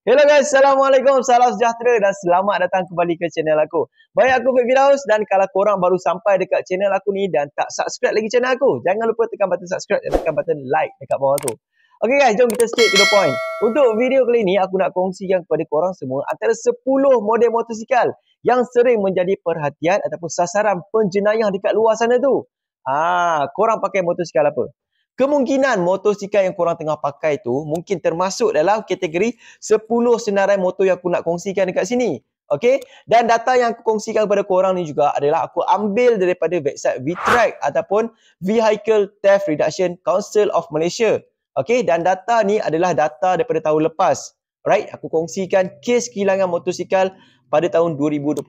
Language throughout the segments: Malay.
Hello guys, Assalamualaikum, salam sejahtera dan selamat datang kembali ke channel aku. Baik, aku Firaus dan kalau korang baru sampai dekat channel aku ni dan tak subscribe lagi channel aku, jangan lupa tekan button subscribe dan tekan button like dekat bawah tu. Okay guys, jom kita straight to the point. Untuk video kali ni, aku nak kongsikan kepada korang semua antara 10 model motosikal yang sering menjadi perhatian ataupun sasaran penjenayah dekat luar sana tu. Korang pakai motosikal apa? Kemungkinan motosikal yang korang tengah pakai tu mungkin termasuk dalam kategori 10 senarai motor yang aku nak kongsikan dekat sini. Okey? Dan data yang aku kongsikan kepada korang ni juga adalah aku ambil daripada website VTRAC ataupun Vehicle Theft Reduction Council of Malaysia. Okey? Dan data ni adalah data daripada tahun lepas. Alright? Aku kongsikan kes kehilangan motosikal pada tahun 2023.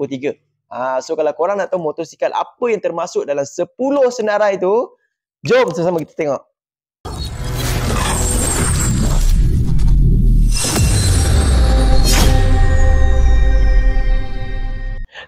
So kalau korang nak tahu motosikal apa yang termasuk dalam 10 senarai tu, jom sama-sama kita tengok.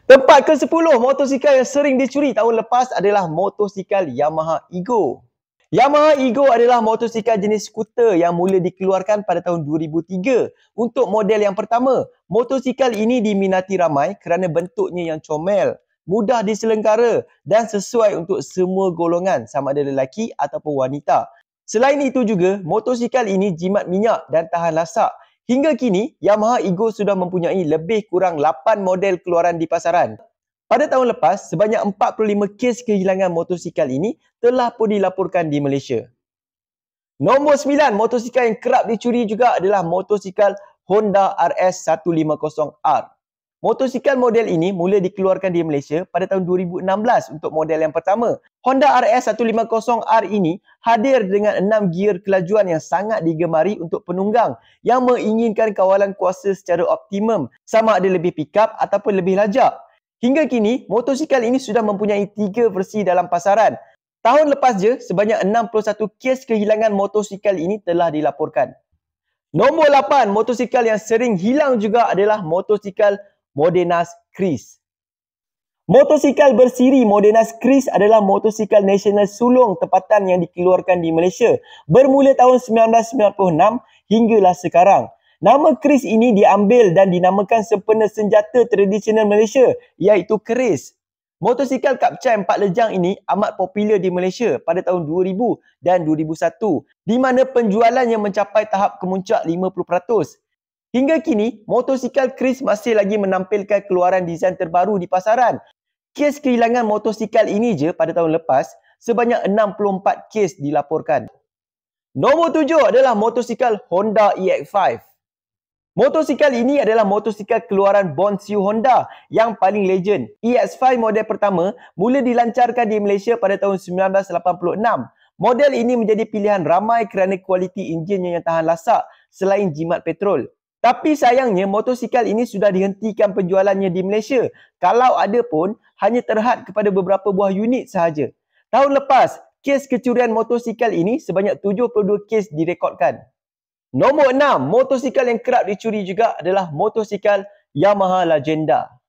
Tempat ke-10 motosikal yang sering dicuri tahun lepas adalah motosikal Yamaha Ego. Yamaha Ego adalah motosikal jenis skuter yang mula dikeluarkan pada tahun 2003. Untuk model yang pertama, motosikal ini diminati ramai kerana bentuknya yang comel, mudah diselengkara dan sesuai untuk semua golongan sama ada lelaki ataupun wanita. Selain itu juga, motosikal ini jimat minyak dan tahan lasak. Hingga kini, Yamaha Ego sudah mempunyai lebih kurang 8 model keluaran di pasaran. Pada tahun lepas, sebanyak 45 kes kehilangan motosikal ini telah pun dilaporkan di Malaysia. Nombor 9, motosikal yang kerap dicuri juga adalah motosikal Honda RS150R. Motosikal model ini mula dikeluarkan di Malaysia pada tahun 2016 untuk model yang pertama. Honda RS150R ini hadir dengan 6 gear kelajuan yang sangat digemari untuk penunggang yang menginginkan kawalan kuasa secara optimum, sama ada lebih pick-up ataupun lebih lajak. Hingga kini, motosikal ini sudah mempunyai 3 versi dalam pasaran. Tahun lepas je, sebanyak 61 kes kehilangan motosikal ini telah dilaporkan. Nombor 8, motosikal yang sering hilang juga adalah motosikal Modenas Kris. Motosikal bersiri Modenas Kris adalah motosikal nasional sulung tempatan yang dikeluarkan di Malaysia bermula tahun 1996 hinggalah sekarang. Nama Kris ini diambil dan dinamakan sempena senjata tradisional Malaysia iaitu keris. Motosikal kapcai 4 lejang ini amat popular di Malaysia pada tahun 2000 dan 2001 di mana penjualannya mencapai tahap kemuncak 50%. Hingga kini, motosikal Kris masih lagi menampilkan keluaran desain terbaru di pasaran. Kes kehilangan motosikal ini je pada tahun lepas, sebanyak 64 kes dilaporkan. Nombor 7 adalah motosikal Honda EX5. Motosikal ini adalah motosikal keluaran Bonsiu Honda yang paling legend. EX5 model pertama mula dilancarkan di Malaysia pada tahun 1986. Model ini menjadi pilihan ramai kerana kualiti enjinnya yang tahan lasak selain jimat petrol. Tapi sayangnya motosikal ini sudah dihentikan penjualannya di Malaysia. Kalau ada pun hanya terhad kepada beberapa buah unit sahaja. Tahun lepas, kes kecurian motosikal ini sebanyak 72 kes direkodkan. Nombor 6, motosikal yang kerap dicuri juga adalah motosikal Yamaha Legenda.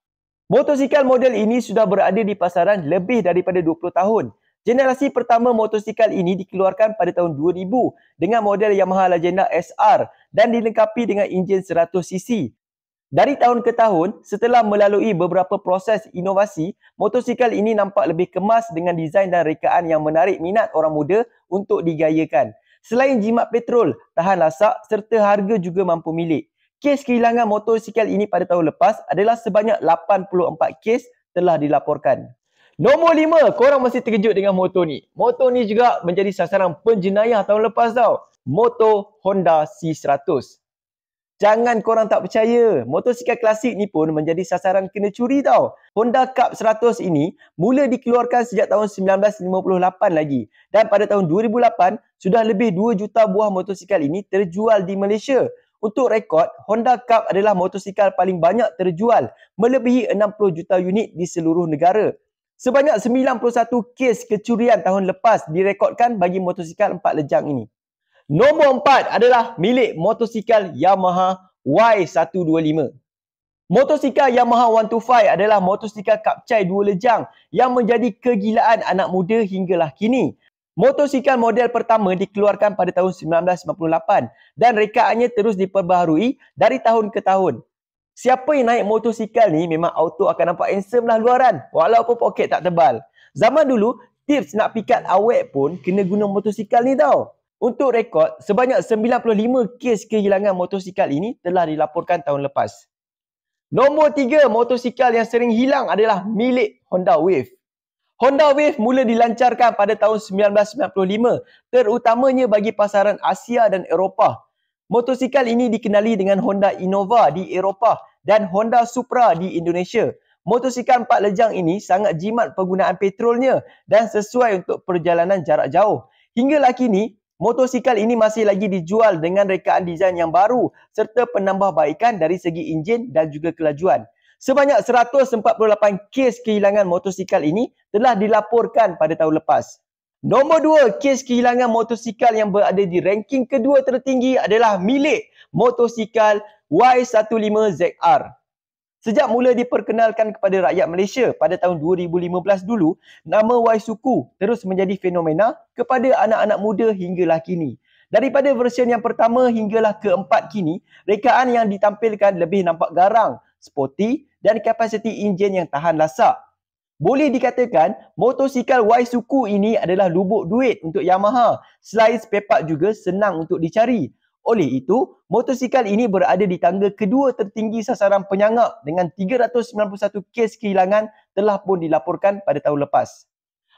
Motosikal model ini sudah berada di pasaran lebih daripada 20 tahun. Generasi pertama motosikal ini dikeluarkan pada tahun 2000 dengan model Yamaha Legenda SR dan dilengkapi dengan enjin 100cc. Dari tahun ke tahun, setelah melalui beberapa proses inovasi, motosikal ini nampak lebih kemas dengan desain dan rekaan yang menarik minat orang muda untuk digayakan. Selain jimat petrol, tahan lasak serta harga juga mampu milik. Kes kehilangan motosikal ini pada tahun lepas adalah sebanyak 84 kes telah dilaporkan. Nombor 5, korang masih terkejut dengan motor ni. Motor ni juga menjadi sasaran penjenayah tahun lepas tau. Motor Honda C100. Jangan korang tak percaya, motosikal klasik ni pun menjadi sasaran kena curi tau. Honda Cup 100 ini mula dikeluarkan sejak tahun 1958 lagi. Dan pada tahun 2008, sudah lebih 2 juta buah motosikal ini terjual di Malaysia. Untuk rekod, Honda Cup adalah motosikal paling banyak terjual, melebihi 60 juta unit di seluruh negara. Sebanyak 91 kes kecurian tahun lepas direkodkan bagi motosikal 4 lejang ini. Nombor 4 adalah milik motosikal Yamaha Y125. Motosikal Yamaha 125 adalah motosikal kapcai 2 lejang yang menjadi kegilaan anak muda hinggalah kini. Motosikal model pertama dikeluarkan pada tahun 1998 dan rekaannya terus diperbaharui dari tahun ke tahun. Siapa yang naik motosikal ni memang auto akan nampak handsome lah luaran walaupun poket tak tebal. Zaman dulu, tips nak pikat awet pun kena guna motosikal ni tau. Untuk rekod, sebanyak 95 kes kehilangan motosikal ini telah dilaporkan tahun lepas. Nombor 3, motosikal yang sering hilang adalah milik Honda Wave. Honda Wave mula dilancarkan pada tahun 1995, terutamanya bagi pasaran Asia dan Eropah. Motosikal ini dikenali dengan Honda Innova di Eropah dan Honda Supra di Indonesia. Motosikal 4 lejang ini sangat jimat penggunaan petrolnya dan sesuai untuk perjalanan jarak jauh. Hinggalah kini, motosikal ini masih lagi dijual dengan rekaan desain yang baru serta penambahbaikan dari segi enjin dan juga kelajuan. Sebanyak 148 kes kehilangan motosikal ini telah dilaporkan pada tahun lepas. Nombor 2, kes kehilangan motosikal yang berada di ranking kedua tertinggi adalah milik motosikal Y15ZR. Sejak mula diperkenalkan kepada rakyat Malaysia pada tahun 2015 dulu, nama Y-Suku terus menjadi fenomena kepada anak-anak muda hinggalah kini. Daripada version yang pertama hinggalah keempat kini, rekaan yang ditampilkan lebih nampak garang, sporty dan kapasiti enjin yang tahan lasak. Boleh dikatakan, motosikal Y-Suku ini adalah lubuk duit untuk Yamaha. Selain spare part juga senang untuk dicari. Oleh itu, motosikal ini berada di tangga kedua tertinggi sasaran penyangak dengan 391 kes kehilangan telah pun dilaporkan pada tahun lepas.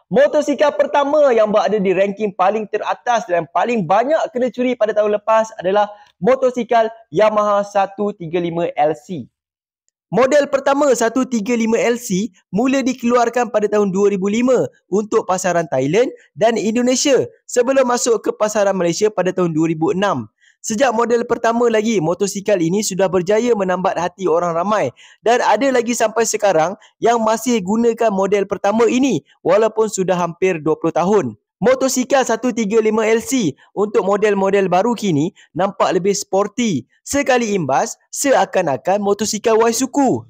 Motosikal pertama yang berada di ranking paling teratas dan paling banyak kena curi pada tahun lepas adalah motosikal Yamaha 135LC. Model pertama 135LC mula dikeluarkan pada tahun 2005 untuk pasaran Thailand dan Indonesia sebelum masuk ke pasaran Malaysia pada tahun 2006. Sejak model pertama lagi, motosikal ini sudah berjaya menambat hati orang ramai dan ada lagi sampai sekarang yang masih gunakan model pertama ini walaupun sudah hampir 20 tahun. Motosikal 135LC untuk model-model baru kini nampak lebih sporty. Sekali imbas, seakan-akan motosikal Y-Suku.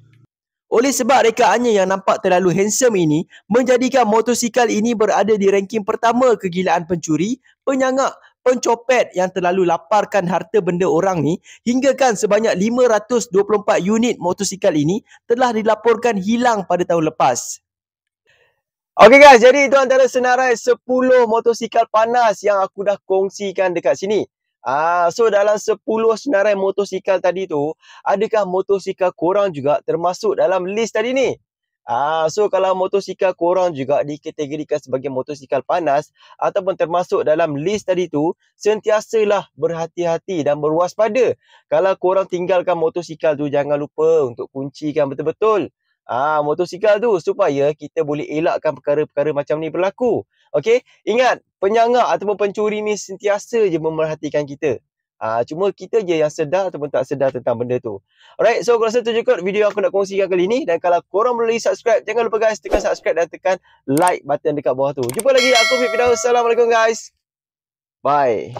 Oleh sebab rekaannya yang nampak terlalu handsome ini, menjadikan motosikal ini berada di ranking pertama kegilaan pencuri, penyangak, pencopet yang terlalu laparkan harta benda orang ni, hinggakan sebanyak 524 unit motosikal ini telah dilaporkan hilang pada tahun lepas. Okay guys, jadi itu antara senarai 10 motosikal panas yang aku dah kongsikan dekat sini. So dalam 10 senarai motosikal tadi tu, adakah motosikal korang juga termasuk dalam list tadi ni? So kalau motosikal korang juga dikategorikan sebagai motosikal panas ataupun termasuk dalam list tadi tu, sentiasalah berhati-hati dan berwaspada. Kalau korang tinggalkan motosikal tu, jangan lupa untuk kuncikan betul-betul motosikal tu supaya kita boleh elakkan perkara-perkara macam ni berlaku. Okey, ingat penyangak ataupun pencuri ni sentiasa je memerhatikan kita. Cuma kita je yang sedar ataupun tak sedar tentang benda tu. Alright, so aku rasa tu je kot video yang aku nak kongsikan kali ni. Dan kalau korang belum lagi subscribe, jangan lupa guys tekan subscribe dan tekan like button dekat bawah tu. Jumpa lagi, aku Fit Firdaus. Assalamualaikum guys. Bye.